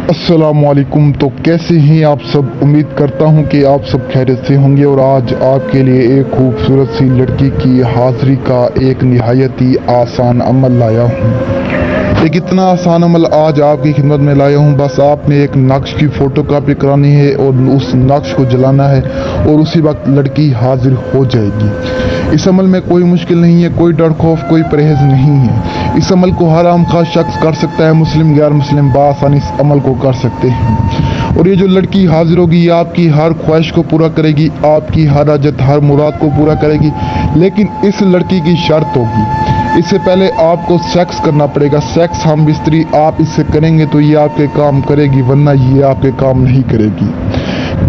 अस्सलामुअलैकुम। तो कैसे हैं आप सब? उम्मीद करता हूं कि आप सब खैरियत से होंगे। और आज आपके लिए एक खूबसूरत सी लड़की की हाज़िरी का एक निहायत ही आसान अमल लाया हूं। एक इतना आसान अमल आज आपकी खिदमत में लाया हूं। बस आपने एक नक्श की फ़ोटो कापी करानी है और उस नक्श को जलाना है और उसी वक्त लड़की हाजिर हो जाएगी। इस अमल में कोई मुश्किल नहीं है, कोई डर खौफ, कोई परहेज नहीं है। इस अमल को हर आम खास शख्स कर सकता है। मुस्लिम गैर मुस्लिम बआसानी इस अमल को कर सकते हैं। और ये जो लड़की हाजिर होगी ये आपकी हर ख्वाहिश को पूरा करेगी, आपकी हर हाजत हर मुराद को पूरा करेगी। लेकिन इस लड़की की शर्त होगी, इससे पहले आपको सेक्स करना पड़ेगा। सेक्स हम बिस्तरी आप इससे करेंगे तो ये आपके काम करेगी, वरना ये आपके काम नहीं करेगी।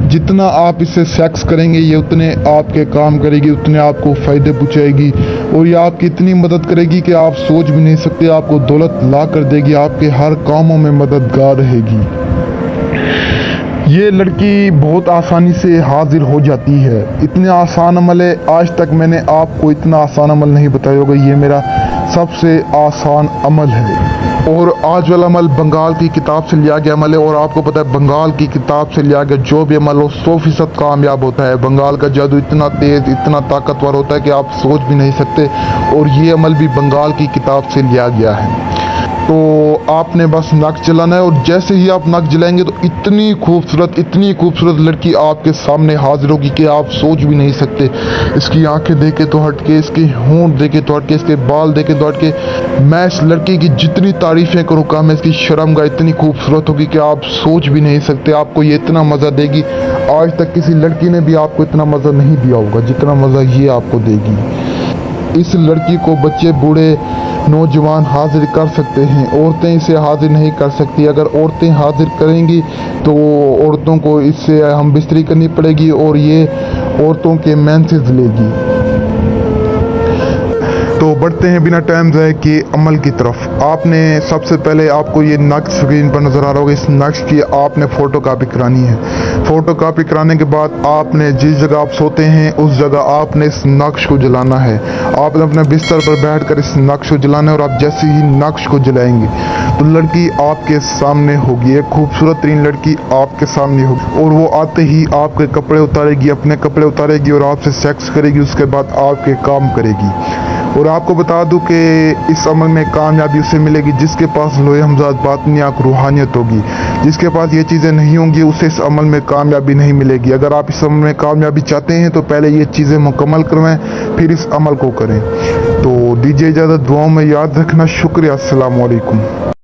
जितना आप इससे सेक्स करेंगे ये उतने आपके काम करेगी, उतने आपको फ़ायदे पहुँचाएगी। और ये आपकी इतनी मदद करेगी कि आप सोच भी नहीं सकते। आपको दौलत ला कर देगी, आपके हर कामों में मददगार रहेगी। ये लड़की बहुत आसानी से हाजिर हो जाती है। इतने आसान अमल है, आज तक मैंने आपको इतना आसान अमल नहीं बताया होगा। ये मेरा सबसे आसान अमल है। और आज वाला अमल बंगाल की किताब से लिया गया अमल है। और आपको पता है बंगाल की किताब से लिया गया जो भी अमल हो 100% कामयाब होता है। बंगाल का जादू इतना तेज़ इतना ताकतवर होता है कि आप सोच भी नहीं सकते। और ये अमल भी बंगाल की किताब से लिया गया है। तो आपने बस नक्श जलाना है और जैसे ही आप नक्श जलाएंगे तो इतनी खूबसूरत लड़की आपके सामने हाजिर होगी कि आप सोच भी नहीं सकते। इसकी आंखें देखे तो हटके, इसके होंठ देखे तो हटके, इसके बाल देखे तो हटके। मैं इस लड़की की जितनी तारीफ़ें करूँ कम है। इसकी शर्मगाह इतनी खूबसूरत होगी कि आप सोच भी नहीं सकते। आपको ये इतना मज़ा देगी, आज तक किसी लड़की ने भी आपको इतना मज़ा नहीं दिया होगा जितना मज़ा ये आपको देगी। इस लड़की को बच्चे बूढ़े नौजवान हाजिर कर सकते हैं, औरतें इसे हाजिर नहीं कर सकती। अगर औरतें हाजिर करेंगी तो औरतों को इससे हम बिस्तरी करनी पड़ेगी और ये औरतों के मेंसेस लेगी। तो बढ़ते हैं बिना टाइम ज़ाय किए अमल की तरफ। आपने सबसे पहले आपको ये नक्श स्क्रीन पर नज़र आ रहा होगा, इस नक्श की आपने फ़ोटो कापी करानी है। फ़ोटो कापी कराने के बाद आपने जिस जगह आप सोते हैं उस जगह आपने इस नक्श को जलाना है। आपने अपने बिस्तर पर बैठकर इस नक्श को जलाना है। और आप जैसे ही नक्श को जलाएंगे तो लड़की आपके सामने होगी, एक खूबसूरत तरीन लड़की आपके सामने होगी। और वो आते ही आपके कपड़े उतारेगी, अपने कपड़े उतारेगी और आपसे सेक्स करेगी। उसके बाद आपके काम करेगी। और आपको बता दूं कि इस अमल में कामयाबी उसे मिलेगी जिसके पास लोहे हमजाद बातिनियात रूहानियत होगी। जिसके पास ये चीज़ें नहीं होंगी उसे इस अमल में कामयाबी नहीं मिलेगी। अगर आप इस अमल में कामयाबी चाहते हैं तो पहले ये चीज़ें मुकम्मल करवाएं, फिर इस अमल को करें। तो दीजिए इजाज़त, दुआओं में याद रखना। शुक्रिया। अस्सलाम वालेकुम।